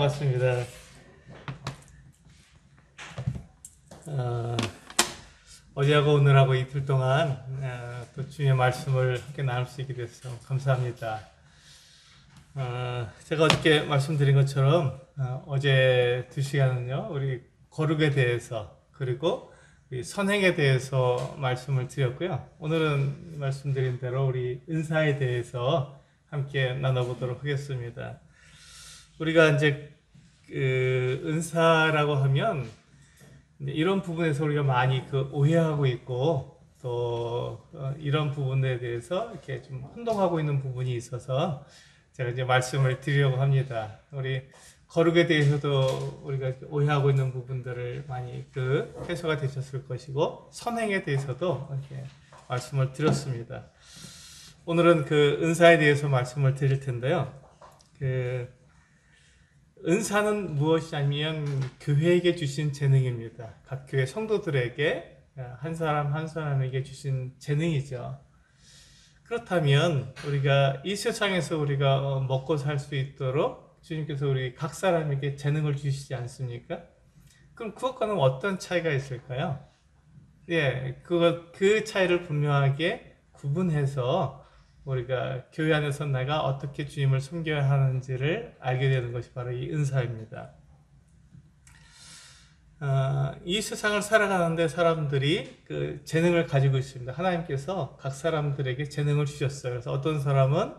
반갑습니다. 어제하고 오늘하고 이틀 동안 또 주님의 말씀을 함께 나눌 수 있게 돼서 감사합니다. 제가 어저께 말씀드린 것처럼 어제 2시간은요 우리 거룩에 대해서 그리고 선행에 대해서 말씀을 드렸고요. 오늘은 말씀드린 대로 우리 은사에 대해서 함께 나눠보도록 하겠습니다. 우리가 이제 은사라고 하면 이런 부분에서 우리가 많이 오해하고 있고 또 이런 부분에 대해서 이렇게 좀 혼동하고 있는 부분이 있어서 제가 이제 말씀을 드리려고 합니다. 우리 거룩에 대해서도 우리가 오해하고 있는 부분들을 많이 해소가 되셨을 것이고 선행에 대해서도 이렇게 말씀을 드렸습니다. 오늘은 은사에 대해서 말씀을 드릴 텐데요. 은사는 무엇이냐면 교회에게 주신 재능입니다. 각 교회 성도들에게 한 사람 한 사람에게 주신 재능이죠. 그렇다면 우리가 이 세상에서 우리가 먹고 살 수 있도록 주님께서 우리 각 사람에게 재능을 주시지 않습니까? 그럼 그것과는 어떤 차이가 있을까요? 그 차이를 분명하게 구분해서 우리가 교회 안에서 내가 어떻게 주님을 섬겨야 하는지를 알게 되는 것이 바로 이 은사입니다. 이 세상을 살아가는데 사람들이 재능을 가지고 있습니다. 하나님께서 각 사람들에게 재능을 주셨어요. 그래서 어떤 사람은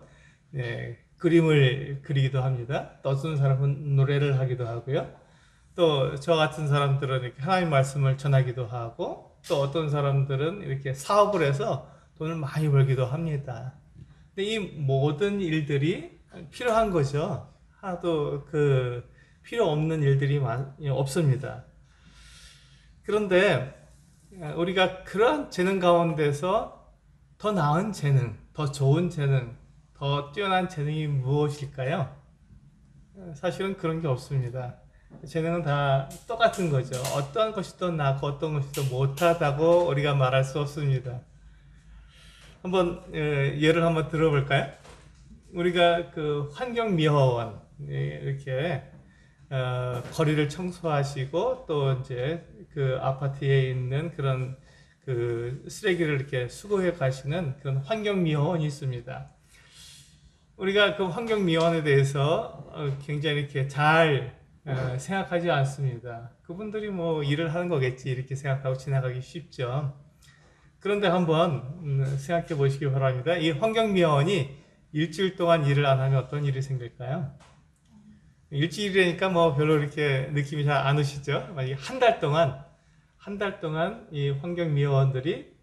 그림을 그리기도 합니다. 또 어떤 사람은 노래를 하기도 하고요. 또 저 같은 사람들은 이렇게 하나님 말씀을 전하기도 하고 또 어떤 사람들은 이렇게 사업을 해서 돈을 많이 벌기도 합니다. 근데 이 모든 일들이 필요한 거죠. 하나도 필요 없는 일들이 없습니다. 그런데 우리가 그런 재능 가운데서 더 나은 재능, 더 좋은 재능, 더 뛰어난 재능이 무엇일까요? 사실은 그런 게 없습니다. 재능은 다 똑같은 거죠. 어떤 것이 더 나고 어떤 것이 더 못하다고 우리가 말할 수 없습니다. 한번 예를 한번 들어볼까요? 우리가 환경미화원 이렇게 거리를 청소하시고 또 이제 아파트에 있는 그런 쓰레기를 이렇게 수거해 가시는 그런 환경미화원이 있습니다. 우리가 그 환경미화원에 대해서 굉장히 이렇게 잘 생각하지 않습니다. 그분들이 뭐 일을 하는 거겠지 이렇게 생각하고 지나가기 쉽죠. 그런데 한번 생각해 보시기 바랍니다. 이 환경미화원이 일주일 동안 일을 안 하면 어떤 일이 생길까요? 일주일이니까 뭐 별로 이렇게 느낌이 잘 안 오시죠? 만약에 한 달 동안 이 환경미화원들이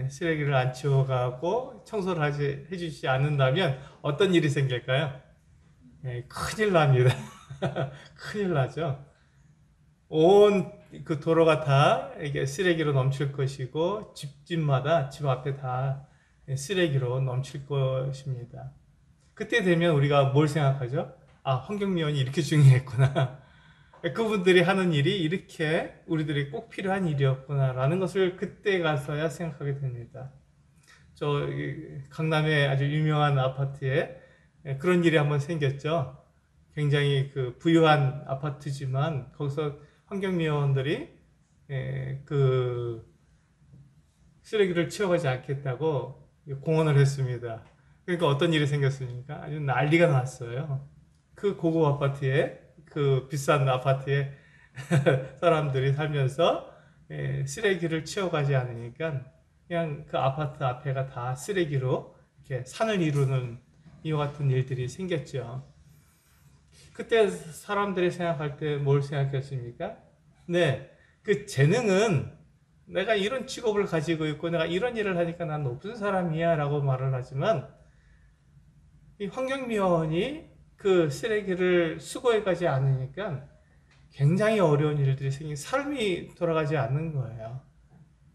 쓰레기를 안 치워가고 청소를 해주지 않는다면 어떤 일이 생길까요? 큰일 납니다. 큰일 나죠. 온 도로가 다 이게 쓰레기로 넘칠 것이고 집집마다 집 앞에 다 쓰레기로 넘칠 것입니다. 그때 되면 우리가 뭘 생각하죠? 환경미화원이 이렇게 중요했구나. 그분들이 하는 일이 이렇게 우리들이 꼭 필요한 일이었구나 라는 것을 그때 가서야 생각하게 됩니다. 저 강남의 아주 유명한 아파트에 그런 일이 한번 생겼죠. 굉장히 부유한 아파트지만 거기서 환경미화원들이 쓰레기를 치워가지 않겠다고 공언을 했습니다. 그러니까 어떤 일이 생겼습니까? 아주 난리가 났어요. 고급 아파트에 비싼 아파트에 사람들이 살면서 쓰레기를 치워가지 않으니까 그냥 아파트 앞에가 다 쓰레기로 이렇게 산을 이루는 이와 같은 일들이 생겼죠. 그때 사람들이 생각할 때 뭘 생각했습니까? 그 재능은 내가 이런 직업을 가지고 있고 내가 이런 일을 하니까 난 높은 사람이야 라고 말을 하지만 이 환경미화원이 쓰레기를 수거해 가지 않으니까 굉장히 어려운 일들이 생긴 삶이 돌아가지 않는 거예요.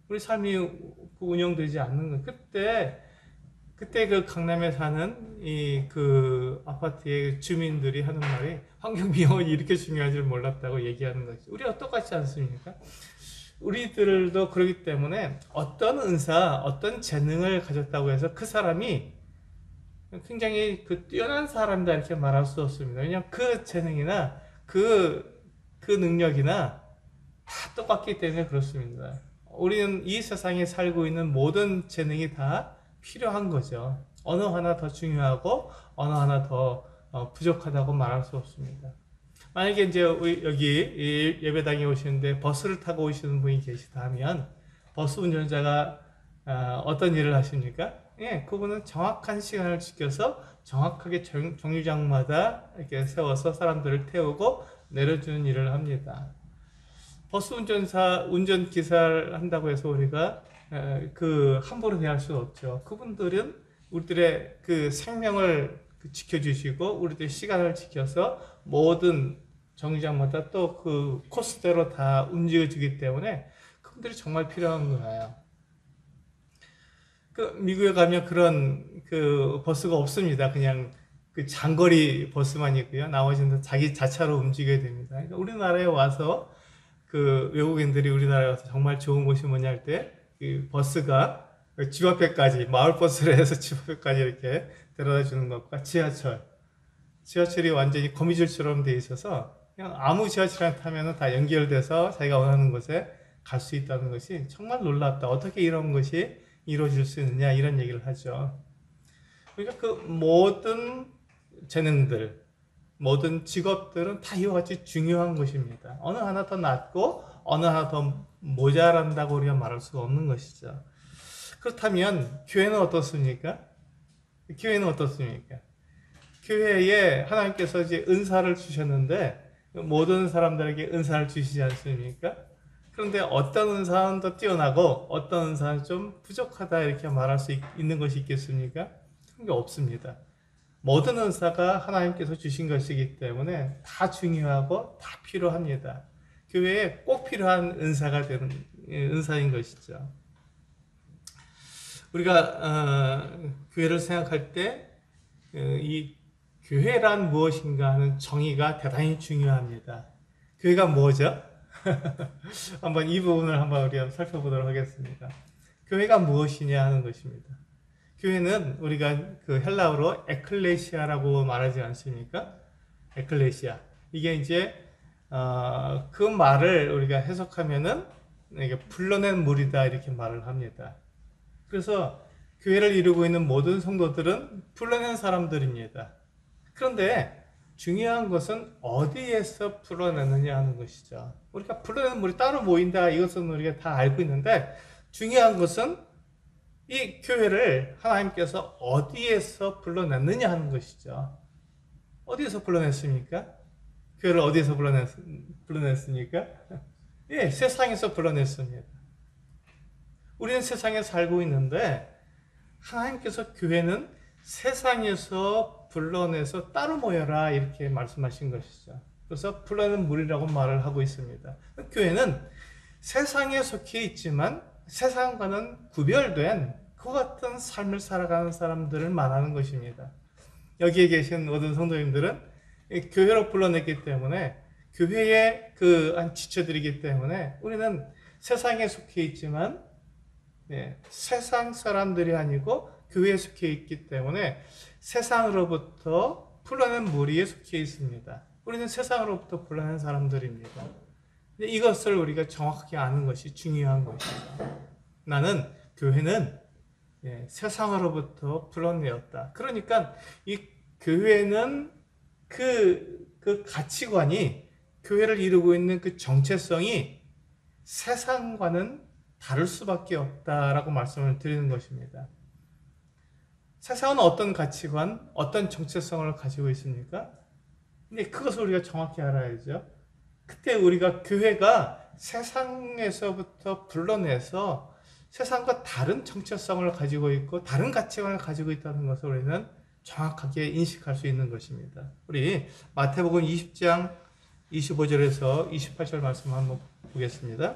우리 삶이 운영되지 않는 거예요. 그때 강남에 사는 아파트의 주민들이 하는 말이 환경미화원이 이렇게 중요한 줄 몰랐다고 얘기하는 거죠. 우리가 똑같지 않습니까? 우리들도 그렇기 때문에 어떤 은사, 어떤 재능을 가졌다고 해서 그 사람이 굉장히 뛰어난 사람이다 이렇게 말할 수 없습니다. 왜냐하면 그 재능이나 그 능력이나 다 똑같기 때문에 그렇습니다. 우리는 이 세상에 살고 있는 모든 재능이 다 필요한 거죠. 어느 하나 더 중요하고 어느 하나 더 부족하다고 말할 수 없습니다. 만약에 이제 여기 예배당에 오시는데 버스를 타고 오시는 분이 계시다 하면 버스 운전자가 어떤 일을 하십니까? 예, 그분은 정확한 시간을 지켜서 정확하게 정류장마다 이렇게 세워서 사람들을 태우고 내려주는 일을 합니다. 버스 운전기사를 한다고 해서 우리가 함부로 대할 수 없죠. 그분들은 우리들의 그 생명을 지켜주시고 우리들의 시간을 지켜서 모든 정류장마다 또 그 코스대로 다 움직여주기 때문에 그분들이 정말 필요한 거예요. 미국에 가면 그런 버스가 없습니다. 그냥 그 장거리 버스만 있고요. 나머지는 자기 자차로 움직여야 됩니다. 그러니까 우리나라에 와서 그 외국인들이 우리나라에 와서 정말 좋은 곳이 뭐냐 할 때 그 버스가 집 앞에까지 마을 버스를 해서 집 앞에까지 이렇게 데려다 주는 것과 지하철이 완전히 거미줄처럼 돼 있어서 그냥 아무 지하철을 타면 다 연결돼서 자기가 원하는 곳에 갈 수 있다는 것이 정말 놀랍다. 어떻게 이런 것이 이루어질 수 있느냐 이런 얘기를 하죠. 그러니까 그 모든 재능들, 모든 직업들은 다 이와 같이 중요한 것입니다. 어느 하나 더 낫고 어느 하나 더 모자란다고 우리가 말할 수가 없는 것이죠. 그렇다면 교회는 어떻습니까? 교회는 어떻습니까? 교회에 하나님께서 이제 은사를 주셨는데 모든 사람들에게 은사를 주시지 않습니까? 그런데 어떤 은사는 더 뛰어나고 어떤 은사는 좀 부족하다 이렇게 말할 수 있는 것이 있겠습니까? 그런 게 없습니다. 모든 은사가 하나님께서 주신 것이기 때문에 다 중요하고 다 필요합니다. 교회에 꼭 필요한 은사가 되는 은사인 것이죠. 우리가 교회를 생각할 때 이 교회란 무엇인가 하는 정의가 대단히 중요합니다. 교회가 뭐죠? 한번 이 부분을 한번 우리가 살펴보도록 하겠습니다. 교회가 무엇이냐 하는 것입니다. 교회는 우리가 그 헬라어로 에클레시아라고 말하지 않습니까? 에클레시아. 이게 이제 그 말을 우리가 해석하면은 이게 불러낸 무리다 이렇게 말을 합니다. 그래서 교회를 이루고 있는 모든 성도들은 불러낸 사람들입니다. 그런데 중요한 것은 어디에서 불러내느냐 하는 것이죠. 우리가 불러내는 물이 따로 모인다 이것은 우리가 다 알고 있는데 중요한 것은 이 교회를 하나님께서 어디에서 불러냈느냐 하는 것이죠. 어디에서 불러냈습니까? 교회를 어디에서 불러냈습니까? 예, 세상에서 불러냈습니다. 우리는 세상에 살고 있는데 하나님께서 교회는 세상에서 불러내서 따로 모여라 이렇게 말씀하신 것이죠. 그래서 불러낸 무리라고 말을 하고 있습니다. 교회는 세상에 속해 있지만 세상과는 구별된 그 같은 삶을 살아가는 사람들을 말하는 것입니다. 여기에 계신 모든 성도님들은 교회로 불러냈기 때문에 교회의 한 지체들이기 때문에 우리는 세상에 속해 있지만 세상 사람들이 아니고 교회에 속해 있기 때문에 세상으로부터 불러낸 무리에 속해 있습니다. 우리는 세상으로부터 불러낸 사람들입니다. 이것을 우리가 정확하게 아는 것이 중요한 것이죠. 나는 교회는 세상으로부터 불러내었다. 그러니까 이 교회는 그 가치관이 교회를 이루고 있는 그 정체성이 세상과는 다를 수밖에 없다라고 말씀을 드리는 것입니다. 세상은 어떤 가치관, 어떤 정체성을 가지고 있습니까? 근데 그것을 우리가 정확히 알아야죠. 그때 우리가 교회가 세상에서부터 불러내서 세상과 다른 정체성을 가지고 있고 다른 가치관을 가지고 있다는 것을 우리는 정확하게 인식할 수 있는 것입니다. 우리 마태복음 20장 25절에서 28절 말씀 한번 보겠습니다.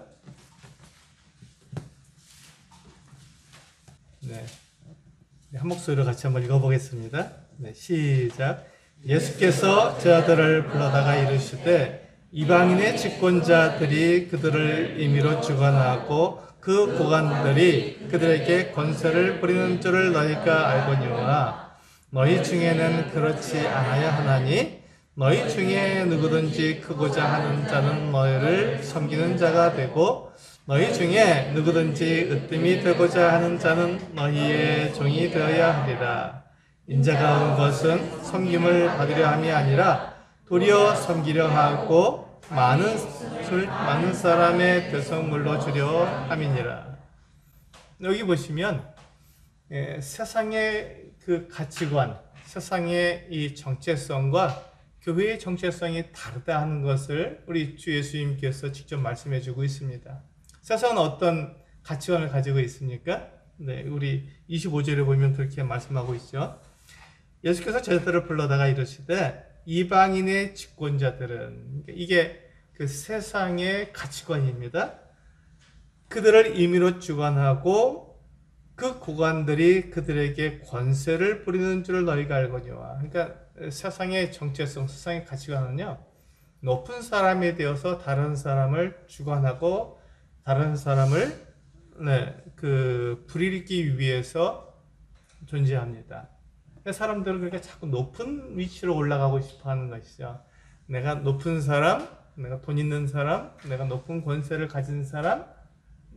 한 목소리로 같이 한번 읽어보겠습니다. 시작. 예수께서 저들을 불러다가 이르시되 이방인의 집권자들이 그들을 임의로 주관하고 그 고관들이 그들에게 권세를 부리는 줄을 너희가 알거니와 너희 중에는 그렇지 않아야 하나니 너희 중에 누구든지 크고자 하는 자는 너희를 섬기는 자가 되고 너희 중에 누구든지 으뜸이 되고자 하는 자는 너희의 종이 되어야 하리라. 인자가 온 것은 섬김을 받으려 함이 아니라 도리어 섬기려 하고 많은 사람의 대성물로 주려 함이니라. 여기 보시면 세상의 그 가치관, 세상의 이 정체성과 교회의 정체성이 다르다 하는 것을 우리 주 예수님께서 직접 말씀해 주고 있습니다. 세상은 어떤 가치관을 가지고 있습니까? 네, 우리 25절에 보면 그렇게 말씀하고 있죠. 예수께서 제자들을 불러다가 이르시되 이방인의 집권자들은, 이게 그 세상의 가치관입니다. 그들을 임의로 주관하고 그 고관들이 그들에게 권세를 부리는 줄을 너희가 알거니와. 그러니까 세상의 정체성, 세상의 가치관은요, 높은 사람이 되어서 다른 사람을 주관하고 다른 사람을 불이기 위해서 존재합니다. 사람들은 그러니까 자꾸 높은 위치로 올라가고 싶어 하는 것이죠. 내가 높은 사람, 내가 돈 있는 사람, 내가 높은 권세를 가진 사람,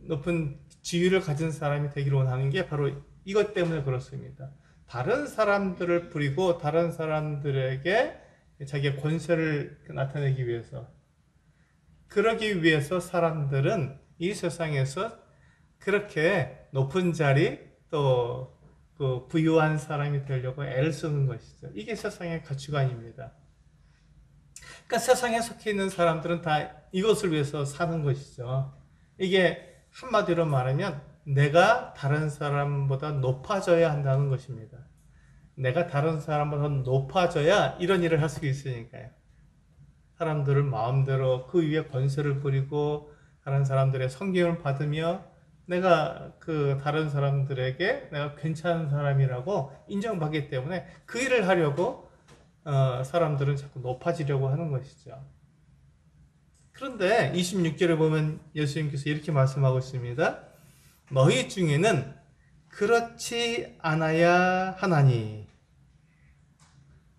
높은 지위를 가진 사람이 되기를 원하는 게 바로 이것 때문에 그렇습니다. 다른 사람들을 부리고 다른 사람들에게 자기의 권세를 나타내기 위해서, 그러기 위해서 사람들은 이 세상에서 그렇게 높은 자리 또 그 부유한 사람이 되려고 애를 쓰는 것이죠. 이게 세상의 가치관입니다. 그러니까 세상에 속해 있는 사람들은 다 이것을 위해서 사는 것이죠. 이게 한마디로 말하면 내가 다른 사람보다 높아져야 한다는 것입니다. 내가 다른 사람보다 높아져야 이런 일을 할 수 있으니까요. 사람들을 마음대로 그 위에 권세를 부리고 다른 사람들의 섬김을 받으며 내가 그 다른 사람들에게 내가 괜찮은 사람이라고 인정받기 때문에 그 일을 하려고 사람들은 자꾸 높아지려고 하는 것이죠. 그런데 26절에 보면 예수님께서 이렇게 말씀하고 있습니다. 너희 중에는 그렇지 않아야 하나니.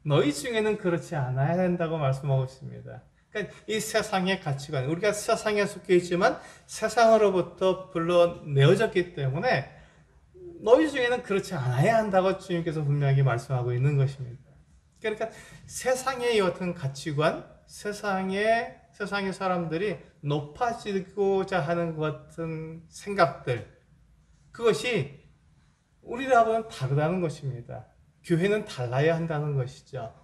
너희 중에는 그렇지 않아야 된다고 말씀하고 있습니다. 그러니까 이 세상의 가치관, 우리가 세상에 속해 있지만 세상으로부터 불러내어졌기 때문에 너희 중에는 그렇지 않아야 한다고 주님께서 분명히 말씀하고 있는 것입니다. 그러니까 세상의 어떤 가치관, 세상의 사람들이 높아지고자 하는 것 같은 생각들, 그것이 우리하고는 다르다는 것입니다. 교회는 달라야 한다는 것이죠.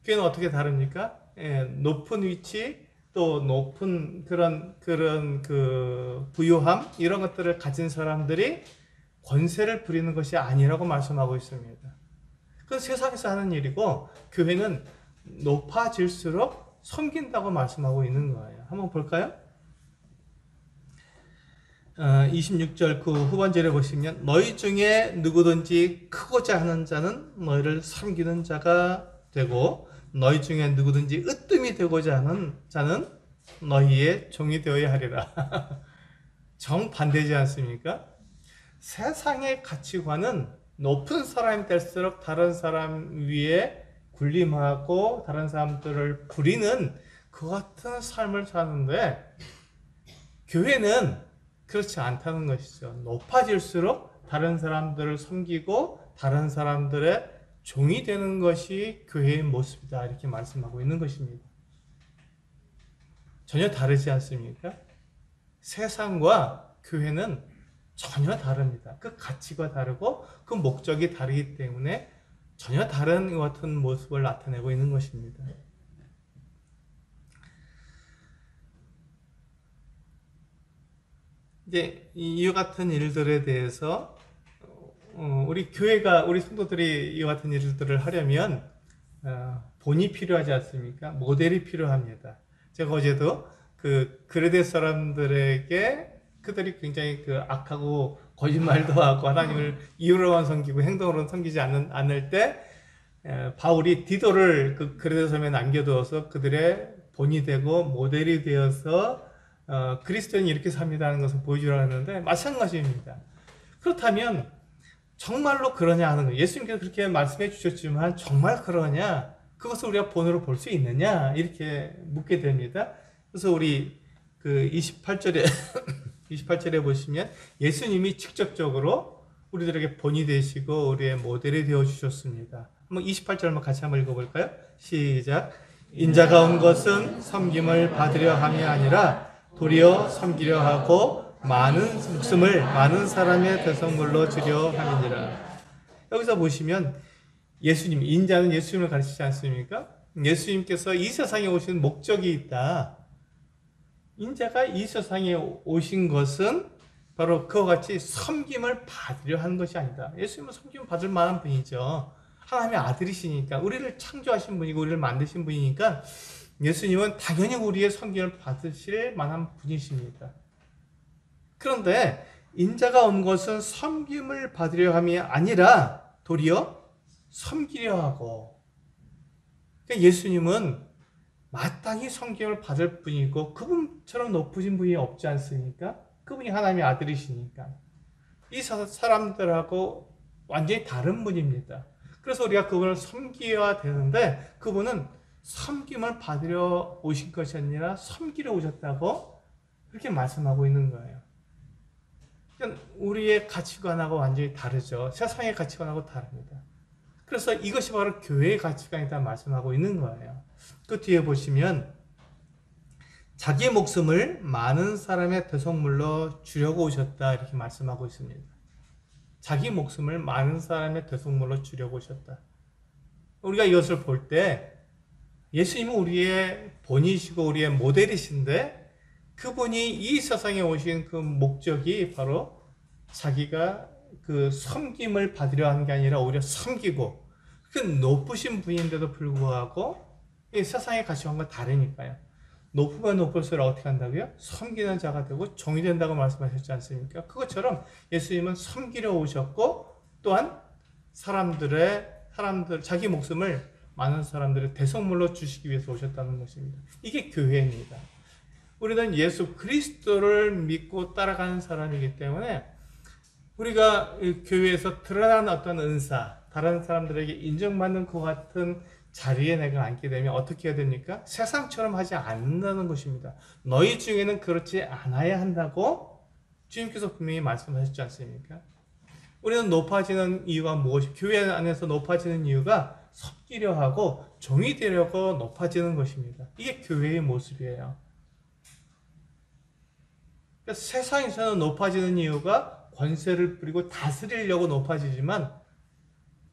교회는 어떻게 다릅니까? 높은 위치, 또 높은 그런 그 부유함, 이런 것들을 가진 사람들이 권세를 부리는 것이 아니라고 말씀하고 있습니다. 그건 세상에서 하는 일이고, 교회는 높아질수록 섬긴다고 말씀하고 있는 거예요. 한번 볼까요? 26절 그 후반절에 보시면 너희 중에 누구든지 크고자 하는 자는 너희를 섬기는 자가 되고 너희 중에 누구든지 으뜸이 되고자 하는 자는 너희의 종이 되어야 하리라. 정반대지 않습니까? 세상의 가치관은 높은 사람이 될수록 다른 사람 위에 군림하고 다른 사람들을 부리는 그 같은 삶을 사는데, 교회는 그렇지 않다는 것이죠. 높아질수록 다른 사람들을 섬기고 다른 사람들의 종이 되는 것이 교회의 모습이다, 이렇게 말씀하고 있는 것입니다. 전혀 다르지 않습니까? 세상과 교회는 전혀 다릅니다. 그 가치가 다르고 그 목적이 다르기 때문에 전혀 다른 같은 모습을 나타내고 있는 것입니다. 이제 이와 같은 일들에 대해서 우리 교회가, 우리 성도들이 이와 같은 일들을 하려면 본이 필요하지 않습니까? 모델이 필요합니다. 제가 어제도 그 그레데 사람들에게 그들이 굉장히 그 악하고 거짓말도 하고 하나님을 이유로만 섬기고 행동으로는 섬기지 않을 때 바울이 디도를 그 그레데 섬에 남겨두어서 그들의 본이 되고 모델이 되어서 그리스도인이 이렇게 삽니다 하는 것을 보여주려고 하는데 마찬가지입니다. 그렇다면 정말로 그러냐 하는 거예요. 예수님께서 그렇게 말씀해 주셨지만 정말 그러냐? 그것을 우리가 본으로 볼 수 있느냐? 이렇게 묻게 됩니다. 그래서 우리 그 28절에 28절에 보시면 예수님이 직접적으로 우리들에게 본이 되시고 우리의 모델이 되어 주셨습니다. 한번 28절만 같이 한번 읽어볼까요? 시작. 인자가 온 것은 섬김을 받으려 함이 아니라 도리어 섬기려 하고 많은 목숨을 많은 사람의 대성물로 주려 함이니라. 여기서 보시면 예수님, 인자는 예수님을 가르치지 않습니까? 예수님께서 이 세상에 오신 목적이 있다. 인자가 이 세상에 오신 것은 바로 그와 같이 섬김을 받으려 하는 것이 아니다. 예수님은 섬김을 받을 만한 분이죠. 하나님의 아들이시니까, 우리를 창조하신 분이고 우리를 만드신 분이니까 예수님은 당연히 우리의 섬김을 받으실 만한 분이십니다. 그런데 인자가 온 것은 섬김을 받으려 함이 아니라 도리어 섬기려 하고, 그러니까 예수님은 마땅히 섬김을 받을 분이고 그분처럼 높으신 분이 없지 않습니까? 그분이 하나님의 아들이시니까 이 사람들하고 완전히 다른 분입니다. 그래서 우리가 그분을 섬기어야 되는데 그분은 섬김을 받으려 오신 것이 아니라 섬기려 오셨다고 그렇게 말씀하고 있는 거예요. 그러니까 우리의 가치관하고 완전히 다르죠. 세상의 가치관하고 다릅니다. 그래서 이것이 바로 교회의 가치관이다 말씀하고 있는 거예요. 그 뒤에 보시면 자기 목숨을 많은 사람의 대속물로 주려고 오셨다 이렇게 말씀하고 있습니다. 자기 목숨을 많은 사람의 대속물로 주려고 오셨다. 우리가 이것을 볼 때 예수님은 우리의 본이시고 우리의 모델이신데 그분이 이 세상에 오신 그 목적이 바로 자기가 그 섬김을 받으려 하는 게 아니라 오히려 섬기고, 그 높으신 분인데도 불구하고 이 세상의 가치관과 다르니까요. 높으면 높을수록 어떻게 한다고요? 섬기는 자가 되고 종이 된다고 말씀하셨지 않습니까? 그것처럼 예수님은 섬기려 오셨고 또한 자기 목숨을 많은 사람들의 대속물로 주시기 위해서 오셨다는 것입니다. 이게 교회입니다. 우리는 예수 그리스도를 믿고 따라가는 사람이기 때문에 우리가 교회에서 드러나는 어떤 은사, 다른 사람들에게 인정받는 것 같은 자리에 내가 앉게 되면 어떻게 해야 됩니까? 세상처럼 하지 않는다는 것입니다. 너희 중에는 그렇지 않아야 한다고 주님께서 분명히 말씀하셨지 않습니까? 우리는 높아지는 이유가 무엇이? 교회 안에서 높아지는 이유가 섬기려 하고 종이 되려고 높아지는 것입니다. 이게 교회의 모습이에요. 세상에서는 높아지는 이유가 권세를 부리고 다스리려고 높아지지만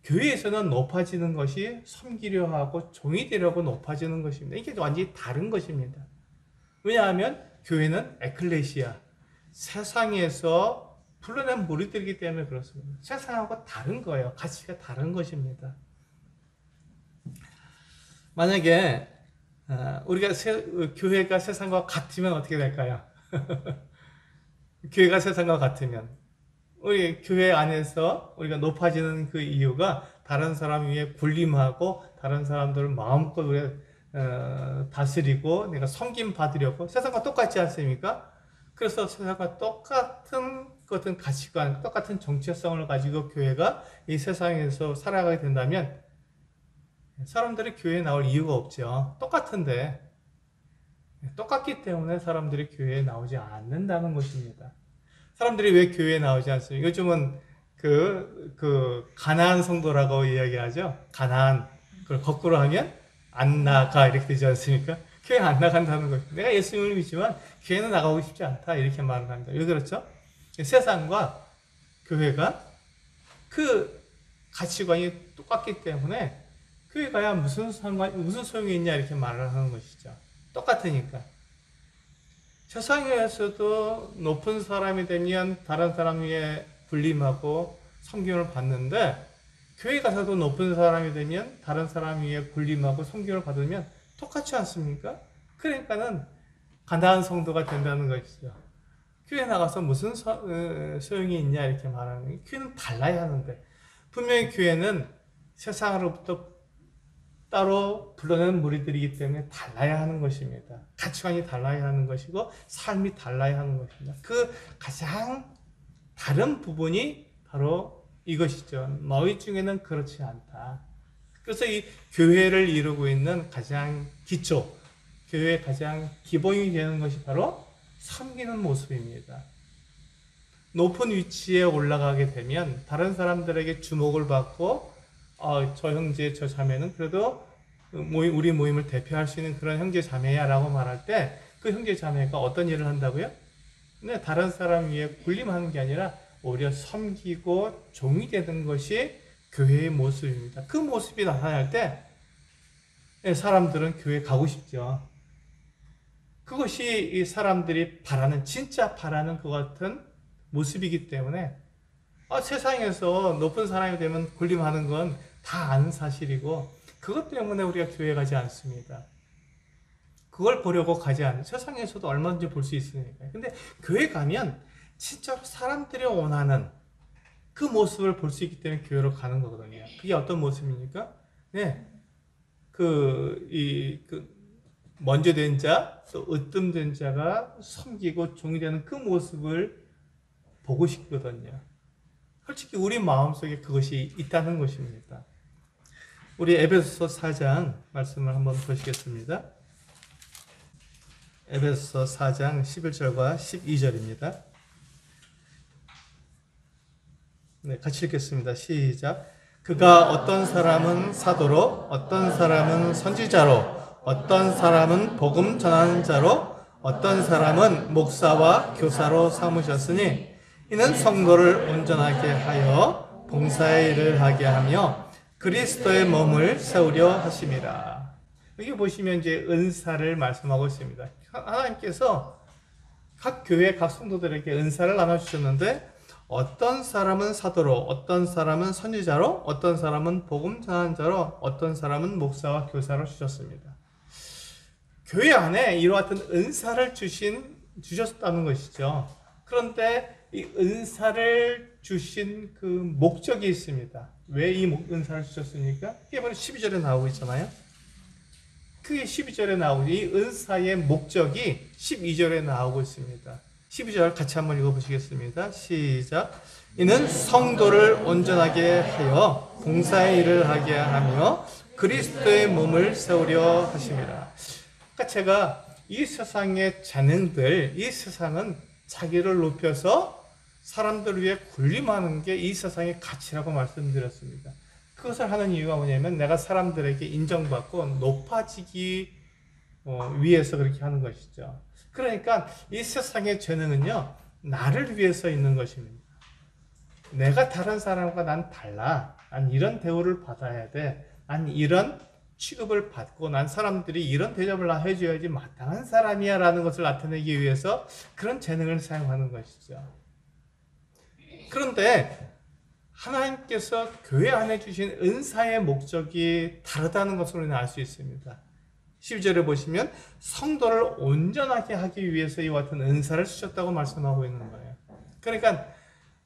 교회에서는 높아지는 것이 섬기려 하고 종이 되려고 높아지는 것입니다. 이게 완전히 다른 것입니다. 왜냐하면 교회는 에클레시아, 세상에서 불러낸 무리들이기 때문에 그렇습니다. 세상하고 다른 거예요. 가치가 다른 것입니다. 만약에 우리가 교회가 세상과 같으면 어떻게 될까요? 교회가 세상과 같으면 우리 교회 안에서 우리가 높아지는 그 이유가 다른 사람 위에 군림하고 다른 사람들을 마음껏 우리가 다스리고 내가 섬김 받으려고, 세상과 똑같지 않습니까? 그래서 세상과 똑같은 가치관, 똑같은 정체성을 가지고 교회가 이 세상에서 살아가게 된다면 사람들이 교회에 나올 이유가 없죠. 똑같은데 똑같기 때문에 사람들이 교회에 나오지 않는다는 것입니다. 사람들이 왜 교회에 나오지 않습니까? 요즘은 가나안 성도라고 이야기하죠. 가나안. 그걸 거꾸로 하면 안 나가 이렇게 되지 않습니까? 교회 안 나간다는 거죠. 내가 예수님을 믿지만 교회는 나가고 싶지 않다 이렇게 말을 합니다. 왜 그렇죠? 세상과 교회가 그 가치관이 똑같기 때문에 교회 가야 무슨 소용이 있냐 이렇게 말을 하는 것이죠. 똑같으니까. 세상에서도 높은 사람이 되면 다른 사람 위에 군림하고 섬김을 받는데 교회 가서도 높은 사람이 되면 다른 사람 위에 군림하고 섬김을 받으면 똑같지 않습니까? 그러니까는 가난한 성도가 된다는 것이죠. 교회 나가서 무슨 소용이 있냐 이렇게 말하는 거예요. 교회는 달라야 하는데 분명히 교회는 세상으로부터 따로 불러낸 무리들이기 때문에 달라야 하는 것입니다. 가치관이 달라야 하는 것이고 삶이 달라야 하는 것입니다. 그 가장 다른 부분이 바로 이것이죠. 너희 중에는 그렇지 않다. 그래서 이 교회를 이루고 있는 가장 기초, 교회의 가장 기본이 되는 것이 바로 섬기는 모습입니다. 높은 위치에 올라가게 되면 다른 사람들에게 주목을 받고 저 형제, 저 자매는 그래도 우리 모임을 대표할 수 있는 그런 형제 자매야 라고 말할 때 그 형제 자매가 어떤 일을 한다고요? 네, 다른 사람 위에 군림하는 게 아니라 오히려 섬기고 종이 되는 것이 교회의 모습입니다. 그 모습이 나타날 때 사람들은 교회 가고 싶죠. 그것이 이 사람들이 바라는, 진짜 바라는 것 같은 모습이기 때문에 세상에서 높은 사람이 되면 군림하는 건 다 아는 사실이고 그것 때문에 우리가 교회 가지 않습니다. 그걸 보려고 가지 않아요. 세상에서도 얼마든지 볼 수 있으니까. 근데 교회 가면 진짜로 사람들이 원하는 그 모습을 볼 수 있기 때문에 교회로 가는 거거든요. 그게 어떤 모습입니까? 네. 먼저 된 자, 또 으뜸된 자가 섬기고 종이 되는 그 모습을 보고 싶거든요. 솔직히 우리 마음속에 그것이 있다는 것입니다. 우리 에베소서 4장 말씀을 한번 보시겠습니다. 에베소서 4장 11절과 12절입니다. 네, 같이 읽겠습니다. 시작. 그가 어떤 사람은 사도로, 어떤 사람은 선지자로, 어떤 사람은 복음 전하는 자로, 어떤 사람은 목사와 교사로 삼으셨으니 이는 성도를 온전하게 하여 봉사의 일을 하게 하며 그리스도의 몸을 세우려 하심이라. 여기 보시면 이제 은사를 말씀하고 있습니다. 하나님께서 각 교회 각 성도들에게 은사를 나눠주셨는데 어떤 사람은 사도로, 어떤 사람은 선지자로, 어떤 사람은 복음 전하는 자로, 어떤 사람은 목사와 교사로 주셨습니다. 교회 안에 이와 같은 은사를 주셨다는 것이죠. 그런데 이 은사를 주신 그 목적이 있습니다. 왜 이 은사를 주셨습니까? 그게 바로 12절에 나오고 있잖아요. 그게 12절에 나오고 이 은사의 목적이 12절에 나오고 있습니다. 12절 같이 한번 읽어보시겠습니다. 시작. 이는 성도를 온전하게 하여 봉사의 일을 하게 하며 그리스도의 몸을 세우려 하심이라. 그러니까 제가 이 세상의 재능들, 이 세상은 자기를 높여서 사람들을 위해 군림하는 게 이 세상의 가치라고 말씀드렸습니다. 그것을 하는 이유가 뭐냐면 내가 사람들에게 인정받고 높아지기 위해서 그렇게 하는 것이죠. 그러니까 이 세상의 재능은요, 나를 위해서 있는 것입니다. 내가 다른 사람과 난 달라. 난 이런 대우를 받아야 돼. 난 이런 취급을 받고 난 사람들이 이런 대접을 해줘야지 마땅한 사람이야 라는 것을 나타내기 위해서 그런 재능을 사용하는 것이죠. 그런데 하나님께서 교회 안에 주신 은사의 목적이 다르다는 것을 우리는 알 수 있습니다. 12절에 보시면 성도를 온전하게 하기 위해서 이와 같은 은사를 주셨다고 말씀하고 있는 거예요. 그러니까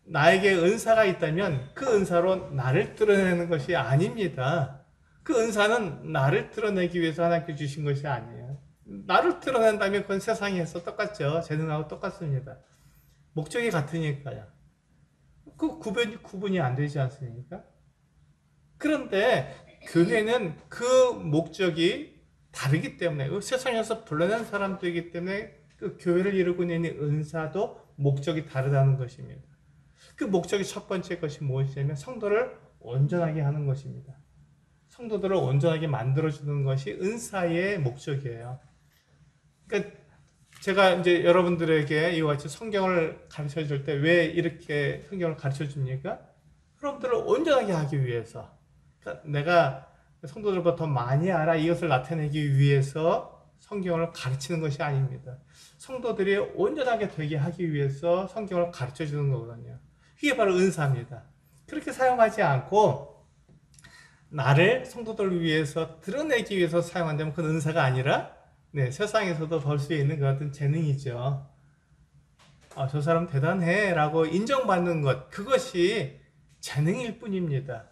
나에게 은사가 있다면 그 은사로 나를 드러내는 것이 아닙니다. 그 은사는 나를 드러내기 위해서 하나님께 주신 것이 아니에요. 나를 드러낸다면 그건 세상에서 똑같죠. 재능하고 똑같습니다. 목적이 같으니까요. 그 구분이 안 되지 않습니까? 그런데 교회는 그 목적이 다르기 때문에 세상에서 불러낸 사람들이기 때문에 그 교회를 이루고 있는 은사도 목적이 다르다는 것입니다. 그 목적이 첫 번째 것이 무엇이냐면 성도를 온전하게 하는 것입니다. 성도들을 온전하게 만들어주는 것이 은사의 목적이에요. 그러니까 제가 이제 여러분들에게 이와 같이 성경을 가르쳐 줄 때 왜 이렇게 성경을 가르쳐 줍니까? 여러분들을 온전하게 하기 위해서. 그러니까 내가 성도들보다 더 많이 알아 이것을 나타내기 위해서 성경을 가르치는 것이 아닙니다. 성도들이 온전하게 되게 하기 위해서 성경을 가르쳐 주는 거거든요. 그게 바로 은사입니다. 그렇게 사용하지 않고 나를 성도들을 위해서 드러내기 위해서 사용한다면 그건 은사가 아니라 세상에서도 볼 수 있는 그 같은 재능이죠. 저 사람 대단해 라고 인정받는 것, 그것이 재능일 뿐입니다.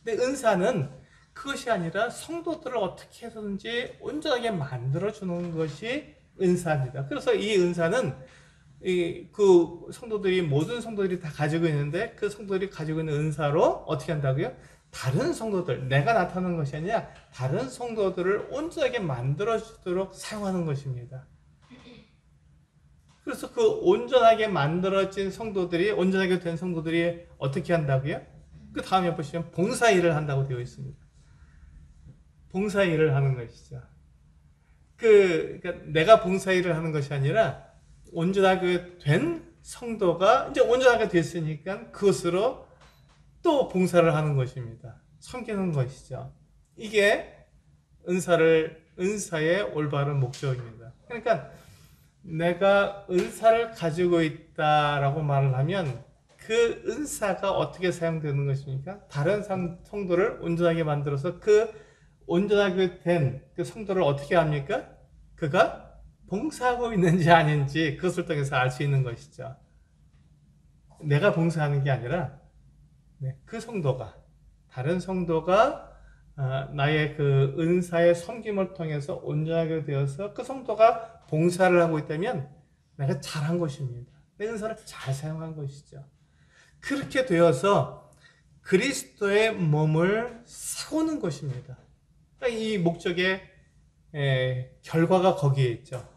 근데 은사는 그것이 아니라 성도들을 어떻게 해서든지 온전하게 만들어주는 것이 은사입니다. 그래서 이 은사는 그 성도들이, 모든 성도들이 다 가지고 있는데 그 성도들이 가지고 있는 은사로 어떻게 한다고요? 다른 성도들, 내가 나타나는 것이 아니라 다른 성도들을 온전하게 만들어주도록 사용하는 것입니다. 그래서 그 온전하게 만들어진 성도들이, 온전하게 된 성도들이 어떻게 한다고요? 그 다음에 보시면 봉사일을 한다고 되어 있습니다. 봉사일을 하는 것이죠. 그러니까 내가 봉사일을 하는 것이 아니라 온전하게 된 성도가 이제 온전하게 됐으니까 그것으로 또 봉사를 하는 것입니다. 섬기는 것이죠. 이게 은사의 올바른 목적입니다. 그러니까 내가 은사를 가지고 있다라고 말을 하면 그 은사가 어떻게 사용되는 것입니까? 다른 성도를 온전하게 만들어서 그 온전하게 된 그 성도를 어떻게 합니까? 그가 봉사하고 있는지 아닌지 그것을 통해서 알 수 있는 것이죠. 내가 봉사하는 게 아니라 그 성도가, 다른 성도가 나의 그 은사의 섬김을 통해서 온전하게 되어서 그 성도가 봉사를 하고 있다면 내가 잘한 것입니다. 내 은사를 잘 사용한 것이죠. 그렇게 되어서 그리스도의 몸을 세우는 것입니다. 이 목적의 결과가 거기에 있죠.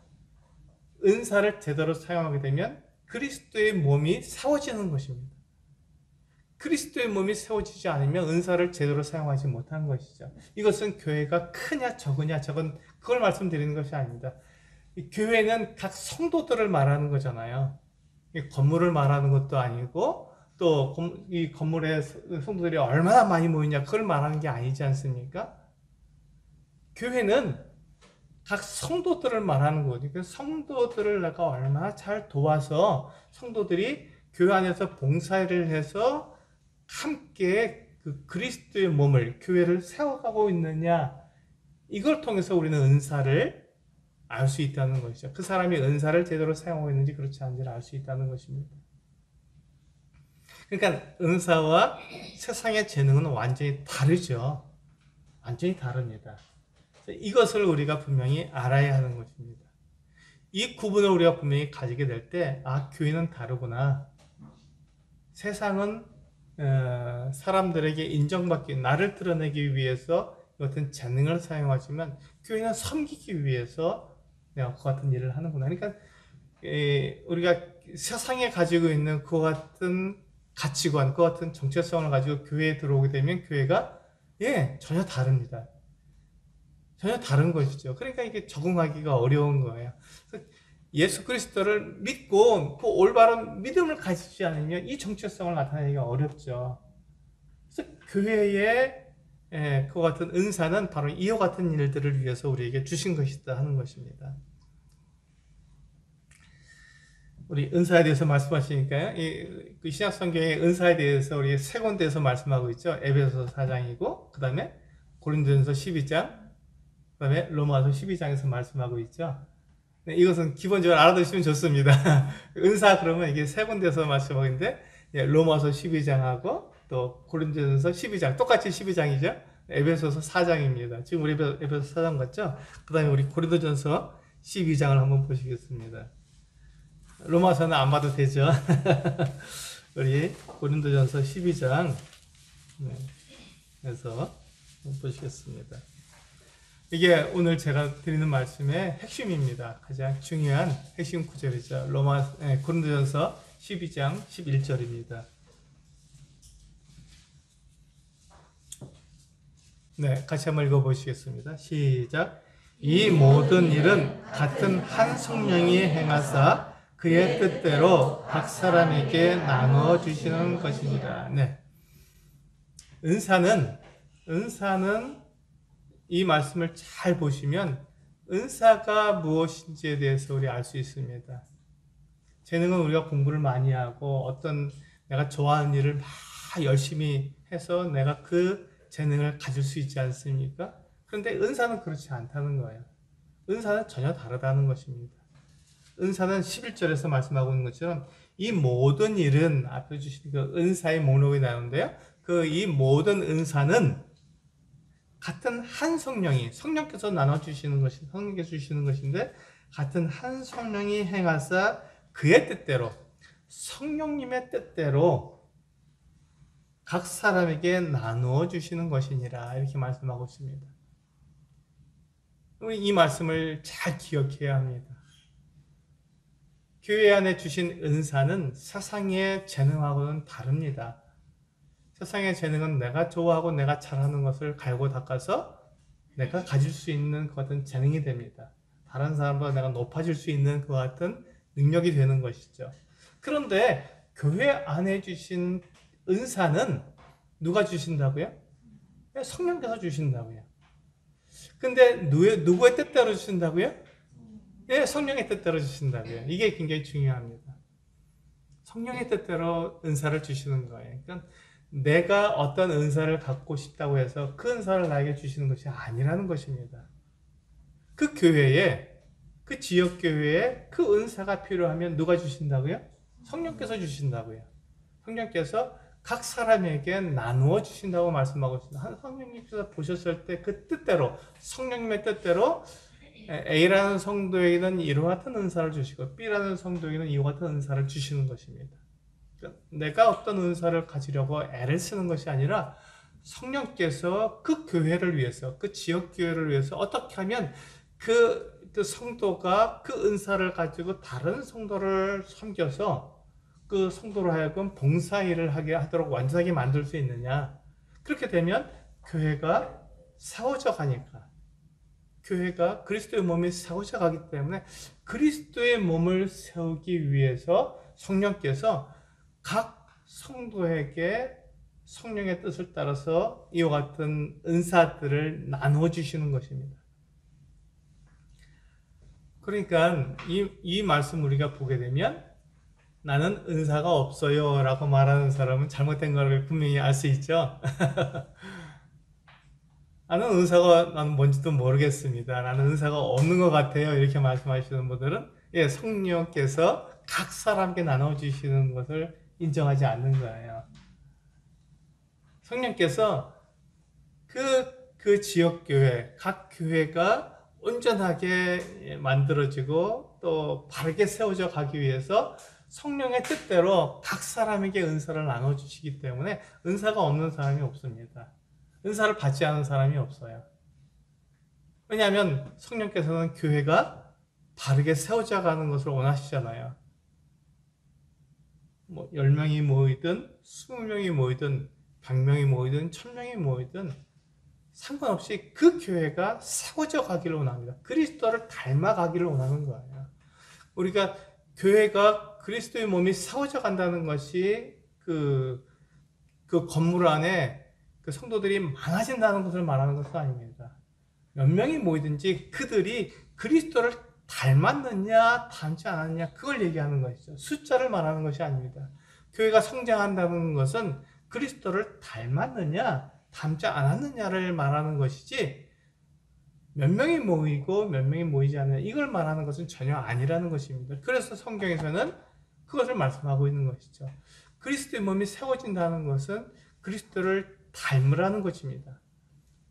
은사를 제대로 사용하게 되면 그리스도의 몸이 세워지는 것입니다. 그리스도의 몸이 세워지지 않으면 은사를 제대로 사용하지 못하는 것이죠. 이것은 교회가 크냐 적으냐 적은 그걸 말씀드리는 것이 아닙니다. 교회는 각 성도들을 말하는 거잖아요. 건물을 말하는 것도 아니고 또 이 건물에 성도들이 얼마나 많이 모이냐 그걸 말하는 게 아니지 않습니까? 교회는 각 성도들을 말하는 거니까 성도들을 내가 얼마나 잘 도와서 성도들이 교회 안에서 봉사를 해서 함께 그 그리스도의 몸을, 교회를 세워가고 있느냐, 이걸 통해서 우리는 은사를 알 수 있다는 것이죠. 그 사람이 은사를 제대로 사용하고 있는지 그렇지 않은지를 알 수 있다는 것입니다. 그러니까 은사와 세상의 재능은 완전히 다르죠. 완전히 다릅니다. 이것을 우리가 분명히 알아야 하는 것입니다. 이 구분을 우리가 분명히 가지게 될 때, 교회는 다르구나. 세상은 사람들에게 인정받기, 나를 드러내기 위해서 어떤 재능을 사용하지만 교회는 섬기기 위해서 내가 그 같은 일을 하는구나. 그러니까 우리가 세상에 가지고 있는 그 같은 가치관, 그 같은 정체성을 가지고 교회에 들어오게 되면 교회가 전혀 다릅니다. 전혀 다른 것이죠. 그러니까 이게 적응하기가 어려운 거예요. 예수 그리스도를 믿고 그 올바른 믿음을 가지지 않으면 이 정체성을 나타내기가 어렵죠. 그래서 교회의 그 같은 은사는 바로 이와 같은 일들을 위해서 우리에게 주신 것이다 하는 것입니다. 우리 은사에 대해서 말씀하시니까요. 그 신약 성경의 은사에 대해서 우리 세 군데에서 말씀하고 있죠. 에베소서 4장이고, 그 다음에 고린도전서 12장, 그 다음에 로마서 12장에서 말씀하고 있죠. 이것은 기본적으로 알아두시면 좋습니다. 은사 그러면 이게 세 군데에서 말씀하고 있는데, 로마서 12장하고 또 고린도전서 12장, 똑같이 12장이죠. 에베소서 4장입니다. 지금 우리 에베소 4장 같죠? 그 다음에 우리 고린도전서 12장을 한번 보시겠습니다. 로마서는 안 봐도 되죠. 우리 고린도전서 12장 에서 보시겠습니다. 이게 오늘 제가 드리는 말씀의 핵심입니다. 가장 중요한 핵심 구절이죠. 고린도전서 12장 11절입니다. 같이 한번 읽어보시겠습니다. 시작. 이 모든 일은 같은 한 성령이 행하사 그의 뜻대로 각 사람에게 나누어 주시는 것입니다. 은사는 이 말씀을 잘 보시면 은사가 무엇인지에 대해서 우리 알 수 있습니다. 재능은 우리가 공부를 많이 하고 어떤 내가 좋아하는 일을 막 열심히 해서 내가 그 재능을 가질 수 있지 않습니까? 그런데 은사는 그렇지 않다는 거예요. 은사는 전혀 다르다는 것입니다. 은사는 11절에서 말씀하고 있는 것처럼 이 모든 일은 앞에 주신 그 은사의 목록이 나오는데요. 이 모든 은사는 같은 한 성령께서 나눠주시는 것이, 성령께서 주시는 것인데, 같은 한 성령이 행하사 그의 뜻대로, 성령님의 뜻대로 각 사람에게 나누어 주시는 것이니라 이렇게 말씀하고 있습니다. 우리 이 말씀을 잘 기억해야 합니다. 교회 안에 주신 은사는 세상의 재능하고는 다릅니다. 세상의 재능은 내가 좋아하고 내가 잘하는 것을 갈고 닦아서 내가 가질 수 있는 그 같은 재능이 됩니다. 다른 사람보다 내가 높아질 수 있는 그 같은 능력이 되는 것이죠. 그런데 교회 안에 주신 은사는 누가 주신다고요? 성령께서 주신다고요. 근데 누구의 뜻대로 주신다고요? 성령의 뜻대로 주신다고요. 이게 굉장히 중요합니다. 성령의 뜻대로 은사를 주시는 거예요. 그러니까 내가 어떤 은사를 갖고 싶다고 해서 그 은사를 나에게 주시는 것이 아니라는 것입니다. 그 교회에, 그 지역 교회에 그 은사가 필요하면 누가 주신다고요? 성령께서 주신다고요. 성령께서 각 사람에게 나누어 주신다고 말씀하고 있습니다. 성령님께서 보셨을 때 그 뜻대로, 성령님의 뜻대로 A라는 성도에게는 이와 같은 은사를 주시고 B라는 성도에게는 이와 같은 은사를 주시는 것입니다. 그러니까 내가 어떤 은사를 가지려고 애를 쓰는 것이 아니라 성령께서 그 교회를 위해서, 그 지역 교회를 위해서 어떻게 하면 그 성도가 그 은사를 가지고 다른 성도를 섬겨서 그 성도로 하여금 봉사일을 하게 하도록 완전하게 만들 수 있느냐. 그렇게 되면 교회가 세워져 가니까, 교회가 그리스도의 몸이 세워져 가기 때문에 그리스도의 몸을 세우기 위해서 성령께서 각 성도에게 성령의 뜻을 따라서 이와 같은 은사들을 나누어 주시는 것입니다. 그러니까 이 말씀 우리가 보게 되면 나는 은사가 없어요 라고 말하는 사람은 잘못된 것을 분명히 알 수 있죠. 나는 뭔지도 모르겠습니다. 나는 은사가 없는 것 같아요. 이렇게 말씀하시는 분들은 성령께서 각 사람에게 나눠주시는 것을 인정하지 않는 거예요. 성령께서 그 지역교회, 각 교회가 온전하게 만들어지고 또 바르게 세워져 가기 위해서 성령의 뜻대로 각 사람에게 은사를 나눠주시기 때문에 은사가 없는 사람이 없습니다. 은사를 받지 않은 사람이 없어요. 왜냐하면 성령께서는 교회가 바르게 세워져 가는 것을 원하시잖아요. 10명이 모이든 20명이 모이든 100명이 모이든 1000명이 모이든 상관없이 그 교회가 세워져 가기를 원합니다. 그리스도를 닮아가기를 원하는 거예요. 우리가 교회가 그리스도의 몸이 세워져 간다는 것이 그 건물 안에 그 성도들이 많아진다는 것을 말하는 것은 아닙니다. 몇 명이 모이든지 그들이 그리스도를 닮았느냐 닮지 않았느냐 그걸 얘기하는 것이죠. 숫자를 말하는 것이 아닙니다. 교회가 성장한다는 것은 그리스도를 닮았느냐 닮지 않았느냐를 말하는 것이지 몇 명이 모이고 몇 명이 모이지 않느냐 이걸 말하는 것은 전혀 아니라는 것입니다. 그래서 성경에서는 그것을 말씀하고 있는 것이죠. 그리스도의 몸이 세워진다는 것은 그리스도를 닮으라는 것입니다.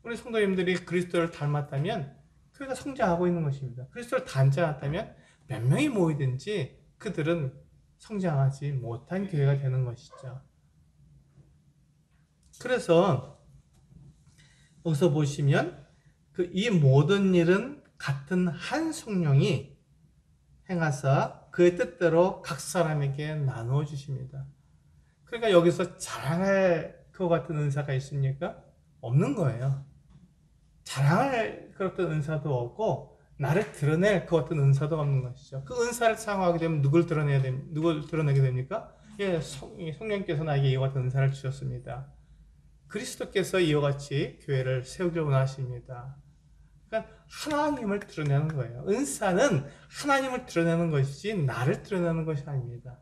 우리 성도님들이 그리스도를 닮았다면 교회가 성장하고 있는 것입니다. 그리스도를 닮지 않았다면 몇 명이 모이든지 그들은 성장하지 못한 교회가 되는 것이죠. 그래서 여기서 보시면 이 모든 일은 같은 한 성령이 행하사 그의 뜻대로 각 사람에게 나누어 주십니다. 그러니까 여기서 자랑할 것 같은 은사가 있습니까? 없는 거예요. 자랑할 그런 은사도 없고 나를 드러낼 것 같은 은사도 없는 것이죠. 그 은사를 사용하게 되면 누굴 드러내게 됩니까? 성령께서 나에게 이와 같은 은사를 주셨습니다. 그리스도께서 이와 같이 교회를 세우기를 원하십니다. 그러니까 하나님을 드러내는 거예요. 은사는 하나님을 드러내는 것이지 나를 드러내는 것이 아닙니다.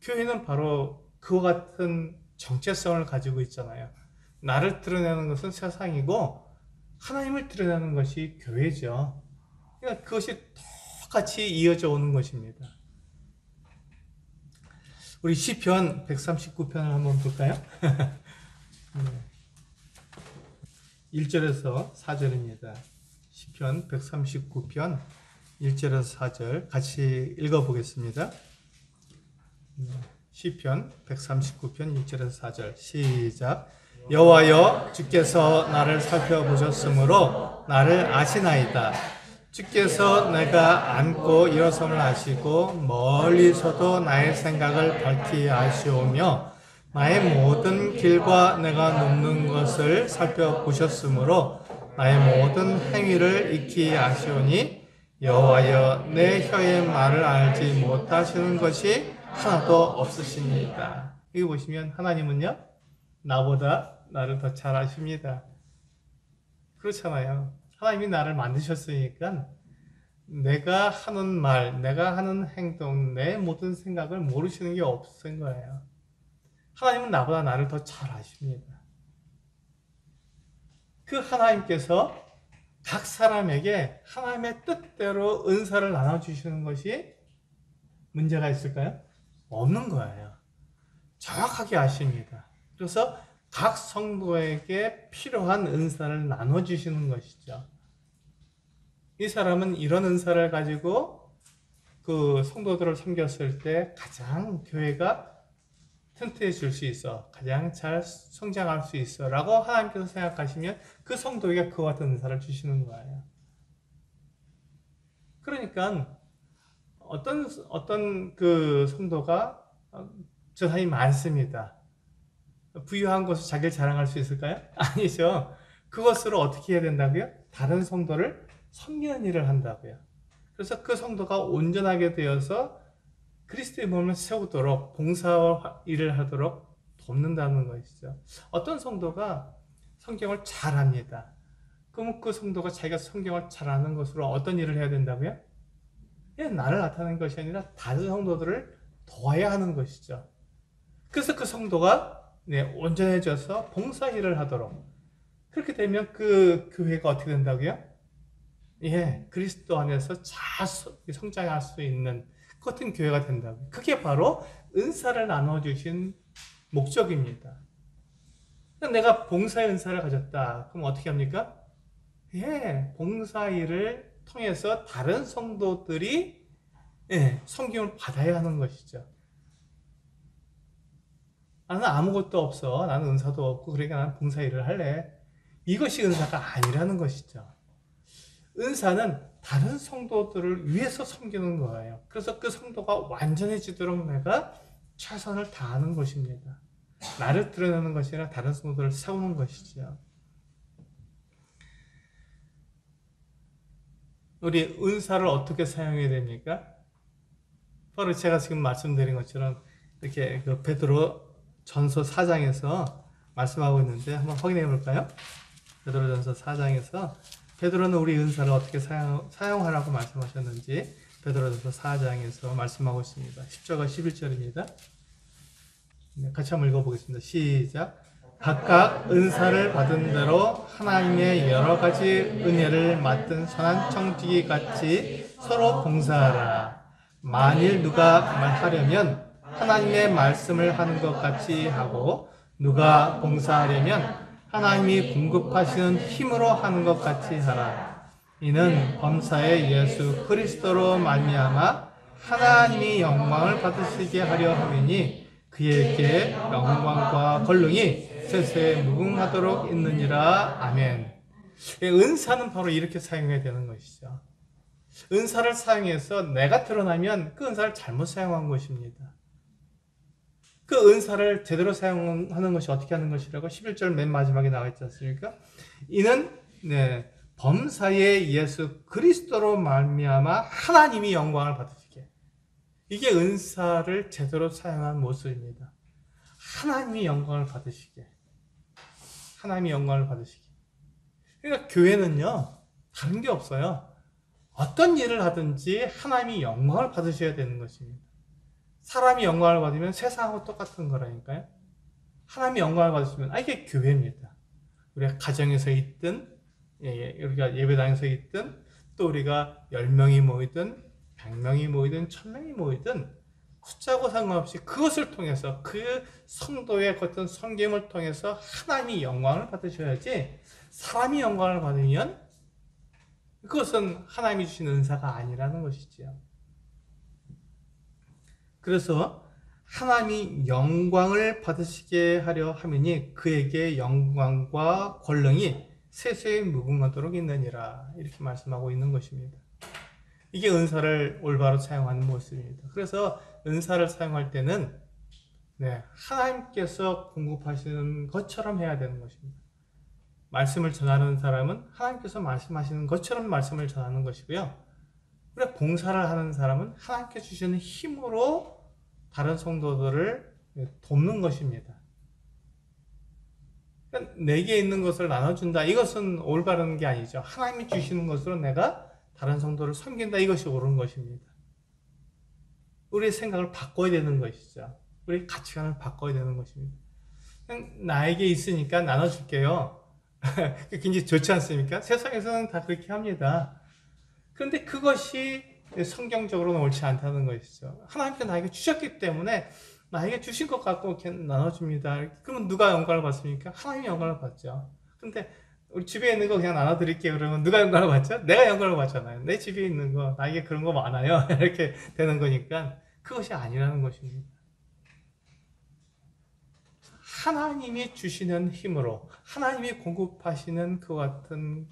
교회는 바로 그와 같은 정체성을 가지고 있잖아요. 나를 드러내는 것은 세상이고 하나님을 드러내는 것이 교회죠. 그러니까 그것이 똑같이 이어져 오는 것입니다. 우리 시편 139편을 한번 볼까요? 1절에서 4절입니다. 시편 139편 1절에서 4절 같이 읽어보겠습니다. 시편 139편 6절에서 4절 시작. 여호와여 주께서 나를 살펴보셨으므로 나를 아시나이다. 주께서 내가 앉고 일어섬을 아시고 멀리서도 나의 생각을 밝히 아시오며 나의 모든 길과 내가 눕는 것을 살펴보셨으므로 나의 모든 행위를 익히 아시오니 여호와여 내 혀의 말을 알지 못하시는 것이 하나도 없으십니다. 여기 보시면 하나님은요 나보다 나를 더 잘 아십니다. 그렇잖아요. 하나님이 나를 만드셨으니까 내가 하는 말, 내가 하는 행동, 내 모든 생각을 모르시는 게 없은 거예요. 하나님은 나보다 나를 더 잘 아십니다. 그 하나님께서 각 사람에게 하나님의 뜻대로 은사를 나눠주시는 것이 문제가 있을까요? 없는 거예요. 정확하게 아십니다. 그래서 각 성도에게 필요한 은사를 나눠주시는 것이죠. 이 사람은 이런 은사를 가지고 그 성도들을 섬겼을 때 가장 교회가 튼튼해질 수 있어, 가장 잘 성장할 수 있어 라고 하나님께서 생각하시면 그 성도에게 그와 같은 은사를 주시는 거예요. 그러니까 어떤 그 성도가 재산이 많습니다. 부유한 것을 자기를 자랑할 수 있을까요? 아니죠. 그것으로 어떻게 해야 된다고요? 다른 성도를 섬기는 일을 한다고요. 그래서 그 성도가 온전하게 되어서 그리스도의 몸을 세우도록 봉사 일을 하도록 돕는다는 것이죠. 어떤 성도가 성경을 잘합니다. 그럼 그 성도가 자기가 성경을 잘하는 것으로 어떤 일을 해야 된다고요? 나를 나타내는 것이 아니라 다른 성도들을 도와야 하는 것이죠. 그래서 그 성도가 온전해져서 봉사 일을 하도록, 그렇게 되면 그 교회가 어떻게 된다고요? 그리스도 안에서 잘 성장할 수 있는 그 같은 교회가 된다고요. 그게 바로 은사를 나눠주신 목적입니다. 내가 봉사의 은사를 가졌다. 그럼 어떻게 합니까? 봉사 일을 통해서 다른 성도들이 섬김을 받아야 하는 것이죠. 나는 아무것도 없어. 나는 은사도 없고 그러니까 나는 봉사 일을 할래. 이것이 은사가 아니라는 것이죠. 은사는 다른 성도들을 위해서 섬기는 거예요. 그래서 그 성도가 완전해지도록 내가 최선을 다하는 것입니다. 나를 드러내는 것이 아니라 다른 성도들을 세우는 것이죠. 우리 은사를 어떻게 사용해야 됩니까? 바로 제가 지금 말씀드린 것처럼 이렇게 그 베드로 전서 4장에서 말씀하고 있는데 한번 확인해 볼까요? 베드로 전서 4장에서 베드로는 우리 은사를 어떻게 사용하라고 말씀하셨는지 베드로 전서 4장에서 말씀하고 있습니다. 10절과 11절입니다. 같이 한번 읽어보겠습니다. 시작. 각각 은사를 받은 대로 하나님의 여러 가지 은혜를 맡은 선한 청지기 같이 서로 봉사하라. 만일 누가 말하려면 하나님의 말씀을 하는 것 같이 하고 누가 봉사하려면 하나님이 공급하시는 힘으로 하는 것 같이 하라. 이는 범사의 예수 그리스도로 말미암아 하나님이 영광을 받으시게 하려 함이니 그에게 영광과 권능이 세세에 무궁하도록 있느니라. 아멘. 은사는 바로 이렇게 사용해야 되는 것이죠. 은사를 사용해서 내가 드러나면 그 은사를 잘못 사용한 것입니다. 그 은사를 제대로 사용하는 것이 어떻게 하는 것이라고 11절 맨 마지막에 나와 있지 않습니까? 이는 범사의 예수 그리스도로 말미암아 하나님이 영광을 받으시게. 이게 은사를 제대로 사용한 모습입니다. 하나님이 영광을 받으시게. 하나님이 영광을 받으시게. 그러니까 교회는요, 다른 게 없어요. 어떤 일을 하든지 하나님이 영광을 받으셔야 되는 것입니다. 사람이 영광을 받으면 세상하고 똑같은 거라니까요. 하나님이 영광을 받으시면 이게 교회입니다. 우리가 가정에서 있든 우리가 예배당에서 있든 또 우리가 10명이 모이든 100명이 모이든 1000명이 모이든 숫자고 상관없이 그것을 통해서 그 성도의 어떤 섬김을 통해서 하나님이 영광을 받으셔야지 사람이 영광을 받으면 그것은 하나님이 주신 은사가 아니라는 것이지요. 그래서 하나님이 영광을 받으시게 하려 함이니 그에게 영광과 권능이 세세에 무궁하도록 있느니라. 이렇게 말씀하고 있는 것입니다. 이게 은사를 올바로 사용하는 모습입니다. 그래서 은사를 사용할 때는 하나님께서 공급하시는 것처럼 해야 되는 것입니다. 말씀을 전하는 사람은 하나님께서 말씀하시는 것처럼 말씀을 전하는 것이고요. 그래 봉사를 하는 사람은 하나님께 주시는 힘으로 다른 성도들을 돕는 것입니다. 그러니까 내게 있는 것을 나눠준다. 이것은 올바른 게 아니죠. 하나님이 주시는 것으로 내가 다른 성도를 섬긴다. 이것이 옳은 것입니다. 우리의 생각을 바꿔야 되는 것이죠. 우리의 가치관을 바꿔야 되는 것입니다. 그냥 나에게 있으니까 나눠줄게요. 굉장히 좋지 않습니까? 세상에서는 다 그렇게 합니다. 그런데 그것이 성경적으로는 옳지 않다는 것이죠. 하나님께 나에게 주셨기 때문에 나에게 주신 것 갖고 이렇게 나눠줍니다. 그러면 누가 영광을 받습니까? 하나님이 영광을 받죠. 근데 우리 집에 있는 거 그냥 나눠드릴게요. 그러면 누가 영광을 받죠? 내가 영광을 받잖아요. 내 집에 있는 거, 나에게 그런 거 많아요. 이렇게 되는 거니까 그것이 아니라는 것입니다. 하나님이 주시는 힘으로, 하나님이 공급하시는 그 같은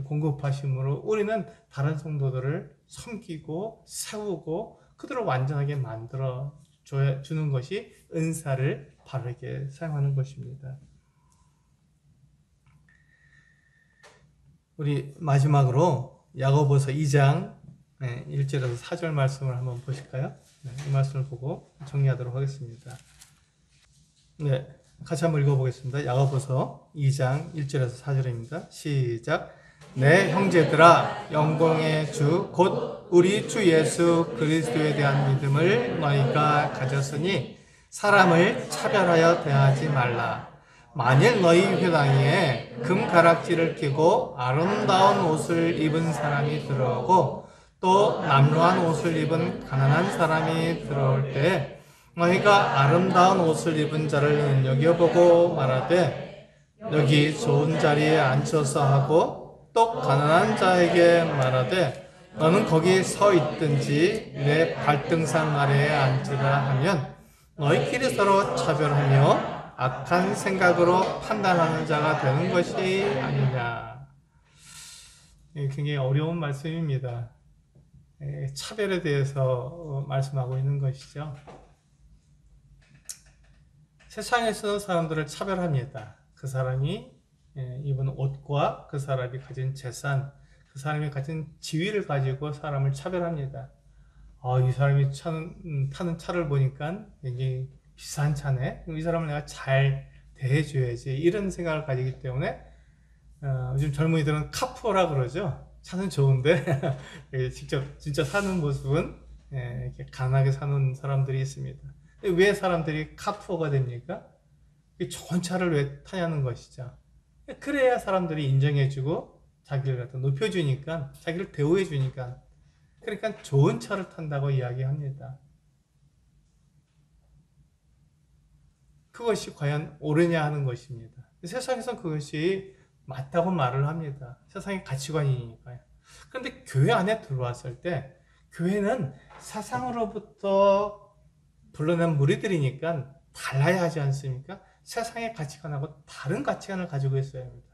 공급하심으로 우리는 다른 성도들을 섬기고 세우고 그들을 완전하게 만들어 주는 것이 은사를 바르게 사용하는 것입니다. 우리 마지막으로 야고보서 2장 1절에서 4절 말씀을 한번 보실까요? 이 말씀을 보고 정리하도록 하겠습니다. 네, 같이 한번 읽어보겠습니다. 야고보서 2장 1절에서 4절입니다. 시작. 내 형제들아, 영광의 주 곧 우리 주 예수 그리스도에 대한 믿음을 너희가 가졌으니 사람을 차별하여 대하지 말라. 만일 너희 회당에 금가락지를 끼고 아름다운 옷을 입은 사람이 들어오고 또 남루한 옷을 입은 가난한 사람이 들어올 때 너희가 아름다운 옷을 입은 자를 눈여겨보고 말하되 여기 좋은 자리에 앉혀서 하고 또 가난한 자에게 말하되 너는 거기 서 있든지 내 발등상 아래에 앉으라 하면 너희끼리 서로 차별하며 악한 생각으로 판단하는 자가 되는 것이 아니냐. 굉장히 어려운 말씀입니다. 차별에 대해서 말씀하고 있는 것이죠. 세상에서는 사람들을 차별합니다. 그 사람이 입은 옷과 그 사람이 가진 재산, 그 사람이 가진 지위를 가지고 사람을 차별합니다. 이 사람이 타는 차를 보니까 굉장히 비싼 차네. 이 사람을 내가 잘 대해줘야지. 이런 생각을 가지기 때문에 요즘 젊은이들은 카푸어라 그러죠. 차는 좋은데 직접 진짜 사는 모습은 이렇게 가난하게 사는 사람들이 있습니다. 왜 사람들이 카푸어가 됩니까? 좋은 차를 왜 타냐는 것이죠. 그래야 사람들이 인정해주고 자기를 갖다 높여주니까, 자기를 대우해주니까, 그러니까 좋은 차를 탄다고 이야기합니다. 그것이 과연 옳으냐 하는 것입니다. 세상에서 그것이 맞다고 말을 합니다. 세상의 가치관이니까요. 그런데 교회 안에 들어왔을 때 교회는 세상으로부터 불러낸 무리들이니까 달라야 하지 않습니까? 세상의 가치관하고 다른 가치관을 가지고 있어야 합니다.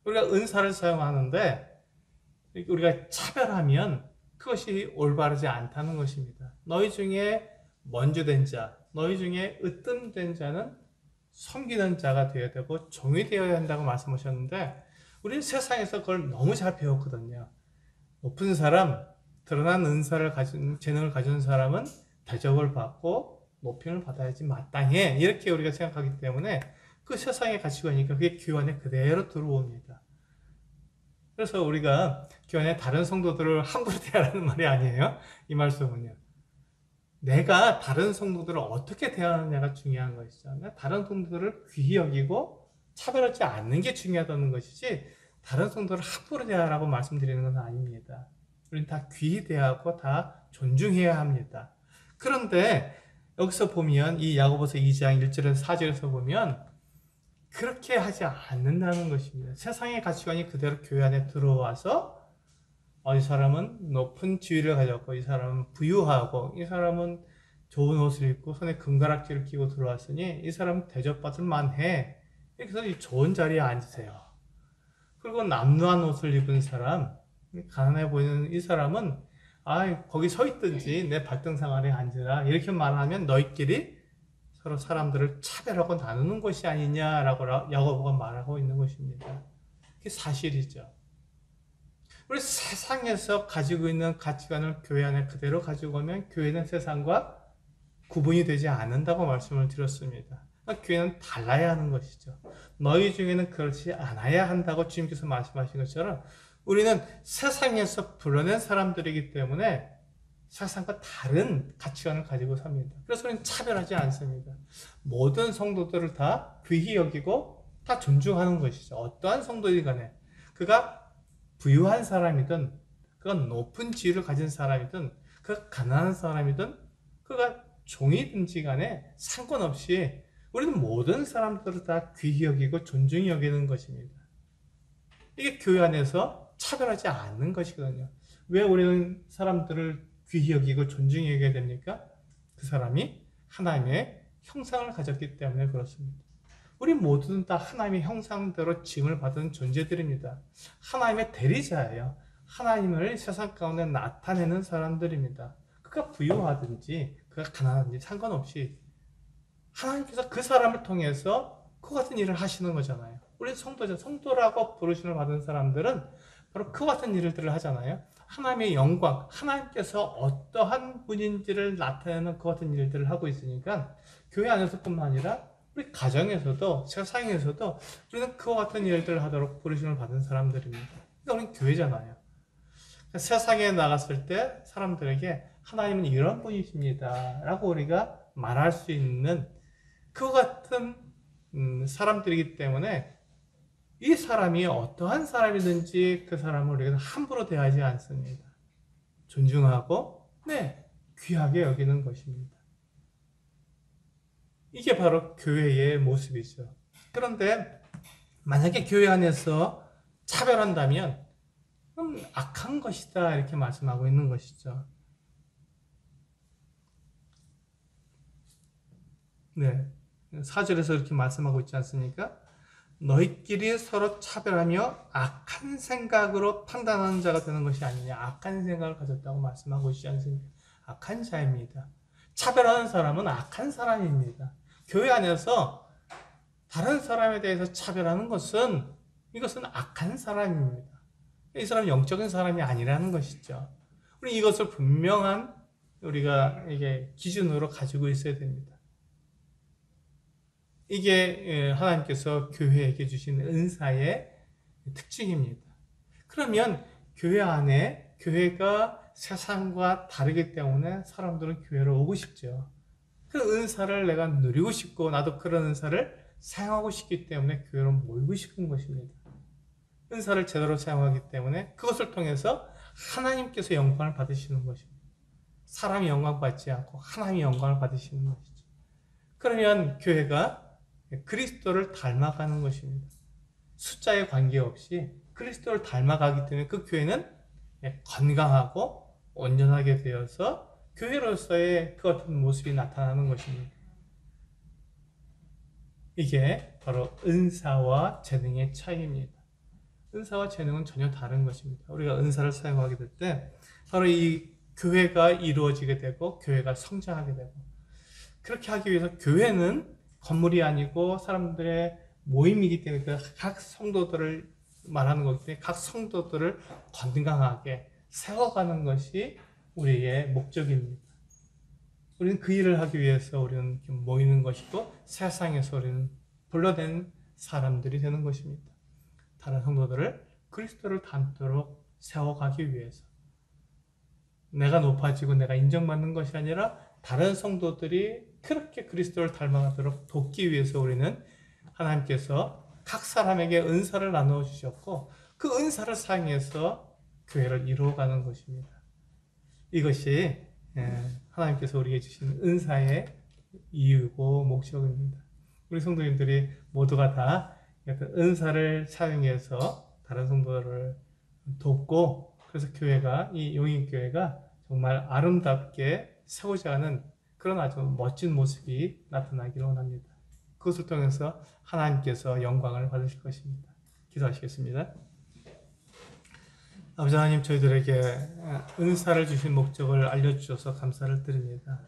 우리가 은사를 사용하는데 우리가 차별하면 그것이 올바르지 않다는 것입니다. 너희 중에 먼저 된 자, 너희 중에 으뜸된 자는 섬기는 자가 되어야 되고 종이 되어야 한다고 말씀하셨는데 우리는 세상에서 그걸 너무 잘 배웠거든요. 높은 사람, 드러난 은사를 가진, 재능을 가진 사람은 대접을 받고 높임을 받아야지 마땅해. 이렇게 우리가 생각하기 때문에 그 세상의 가치관이니까 그게 교회 안에 그대로 들어옵니다. 그래서 우리가 교회 안에 다른 성도들을 함부로 대하라는 말이 아니에요. 이 말씀은요. 내가 다른 성도들을 어떻게 대하느냐가 중요한 것이죠. 다른 성도들을 귀히 여기고 차별하지 않는 게 중요하다는 것이지 다른 성도를 함부로 대하라고 말씀드리는 것은 아닙니다. 우리는 다 귀히 대하고 다 존중해야 합니다. 그런데 여기서 보면 이 야고보서 2장 1절에서 4절에서 보면 그렇게 하지 않는다는 것입니다. 세상의 가치관이 그대로 교회 안에 들어와서 이 사람은 높은 지위를 가졌고 이 사람은 부유하고 이 사람은 좋은 옷을 입고 손에 금가락지를 끼고 들어왔으니 이 사람은 대접받을 만해. 이렇게 해서 이 좋은 자리에 앉으세요. 그리고 남루한 옷을 입은 사람, 가난해 보이는 이 사람은 거기 서 있든지 내 발등상 아래 앉으라 이렇게 말하면 너희끼리 서로 사람들을 차별하고 나누는 것이 아니냐라고 야고보가 말하고 있는 것입니다. 그게 사실이죠. 우리 세상에서 가지고 있는 가치관을 교회 안에 그대로 가지고 오면 교회는 세상과 구분이 되지 않는다고 말씀을 드렸습니다. 교회는 달라야 하는 것이죠. 너희 중에는 그렇지 않아야 한다고 주님께서 말씀하신 것처럼 우리는 세상에서 불러낸 사람들이기 때문에 세상과 다른 가치관을 가지고 삽니다. 그래서 우리는 차별하지 않습니다. 모든 성도들을 다 귀히 여기고 다 존중하는 것이죠. 어떠한 성도이든 간에 그가 부유한 사람이든 그가 높은 지위를 가진 사람이든 그가 가난한 사람이든 그가 종이든지 간에 상관없이 우리는 모든 사람들을 다 귀히 여기고 존중히 여기는 것입니다. 이게 교회 안에서 차별하지 않는 것이거든요. 왜 우리는 사람들을 귀히 여기고 존중히 여겨야 됩니까? 그 사람이 하나님의 형상을 가졌기 때문에 그렇습니다. 우리 모두는 다 하나님의 형상대로 지음을 받은 존재들입니다. 하나님의 대리자예요. 하나님을 세상 가운데 나타내는 사람들입니다. 그가 부유하든지 그가 가난하든지 상관없이 하나님께서 그 사람을 통해서 그 같은 일을 하시는 거잖아요. 우리 성도죠. 성도라고 부르심을 받은 사람들은 바로 그 같은 일들을 하잖아요. 하나님의 영광, 하나님께서 어떠한 분인지를 나타내는 그 같은 일들을 하고 있으니까 교회 안에서뿐만 아니라 우리 가정에서도 세상에서도 우리는 그와 같은 일들을 하도록 부르심을 받은 사람들입니다. 그러니까 우리는 교회잖아요. 세상에 나갔을 때 사람들에게 하나님은 이런 분이십니다 라고 우리가 말할 수 있는 그 같은 사람들이기 때문에 이 사람이 어떠한 사람이든지 그 사람을 우리가 함부로 대하지 않습니다. 존중하고 귀하게 여기는 것입니다. 이게 바로 교회의 모습이죠. 그런데 만약에 교회 안에서 차별한다면 악한 것이다 이렇게 말씀하고 있는 것이죠. 네, 4절에서 이렇게 말씀하고 있지 않습니까? 너희끼리 서로 차별하며 악한 생각으로 판단하는 자가 되는 것이 아니냐. 악한 생각을 가졌다고 말씀하고 있지 않습니까? 악한 자입니다. 차별하는 사람은 악한 사람입니다. 교회 안에서 다른 사람에 대해서 차별하는 이것은 악한 사람입니다. 이 사람은 영적인 사람이 아니라는 것이죠. 우리 이것을 분명한 우리가 이게 기준으로 가지고 있어야 됩니다. 이게 하나님께서 교회에게 주신 은사의 특징입니다. 그러면 교회 안에 교회가 세상과 다르기 때문에 사람들은 교회로 오고 싶죠. 그 은사를 내가 누리고 싶고 나도 그런 은사를 사용하고 싶기 때문에 교회로 모이고 싶은 것입니다. 은사를 제대로 사용하기 때문에 그것을 통해서 하나님께서 영광을 받으시는 것입니다. 사람이 영광 받지 않고 하나님이 영광을 받으시는 것이죠. 그러면 교회가 그리스도를 닮아가는 것입니다. 숫자에 관계없이 그리스도를 닮아가기 때문에 그 교회는 건강하고 온전하게 되어서 교회로서의 그 같은 모습이 나타나는 것입니다. 이게 바로 은사와 재능의 차이입니다. 은사와 재능은 전혀 다른 것입니다. 우리가 은사를 사용하게 될 때 바로 이 교회가 이루어지게 되고 교회가 성장하게 되고 그렇게 하기 위해서 교회는 건물이 아니고 사람들의 모임이기 때문에 각 성도들을 말하는 거기 때문에 각 성도들을 건강하게 세워가는 것이 우리의 목적입니다. 우리는 그 일을 하기 위해서 우리는 모이는 것이고 세상에서 우리는 불러낸 사람들이 되는 것입니다. 다른 성도들을 그리스도를 닮도록 세워가기 위해서 내가 높아지고 내가 인정받는 것이 아니라 다른 성도들이 그렇게 그리스도를 닮아가도록 돕기 위해서 우리는 하나님께서 각 사람에게 은사를 나누어 주셨고 그 은사를 사용해서 교회를 이루어가는 것입니다. 이것이 하나님께서 우리에게 주신 은사의 이유고 목적입니다. 우리 성도님들이 모두가 다 은사를 사용해서 다른 성도를 돕고 그래서 교회가 이 용인교회가 정말 아름답게 세우자 하는 그런 아주 멋진 모습이 나타나기를 원합니다. 그것을 통해서 하나님께서 영광을 받으실 것입니다. 기도하시겠습니다. 아버지 하나님, 저희들에게 은사를 주신 목적을 알려주셔서 감사를 드립니다.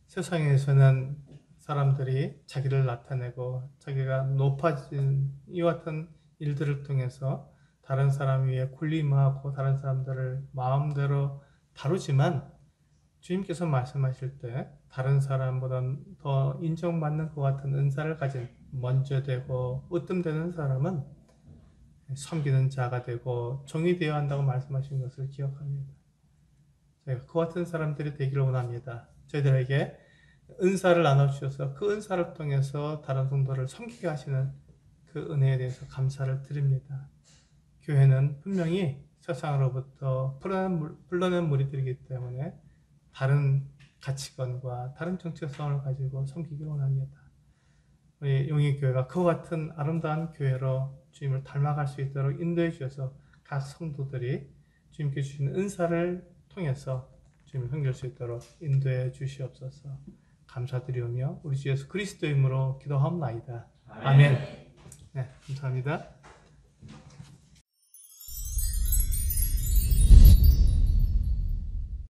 세상에서는 사람들이 자기를 나타내고 자기가 높아진 이와 같은 일들을 통해서 다른 사람 위에 군림하고 다른 사람들을 마음대로 다루지만, 주님께서 말씀하실 때 다른 사람보다 더 인정받는 것 같은 은사를 가진 먼저 되고 으뜸되는 사람은 섬기는 자가 되고 종이 되어야 한다고 말씀하신 것을 기억합니다. 저희가 그 같은 사람들이 되기를 원합니다. 저희들에게 은사를 나눠주셔서 그 은사를 통해서 다른 성도를 섬기게 하시는 그 은혜에 대해서 감사를 드립니다. 교회는 분명히 세상으로부터 불러낸 무리들이기 때문에 다른 가치관과 다른 정체성을 가지고 섬기기 원합니다. 우리 용인교회가 그와 같은 아름다운 교회로 주님을 닮아갈 수 있도록 인도해 주셔서 각 성도들이 주님께 주시는 은사를 통해서 주님을 섬길 수 있도록 인도해 주시옵소서. 감사드리오며 우리 주 예수 그리스도의 이름으로 기도하옵나이다. 아멘. 네, 감사합니다.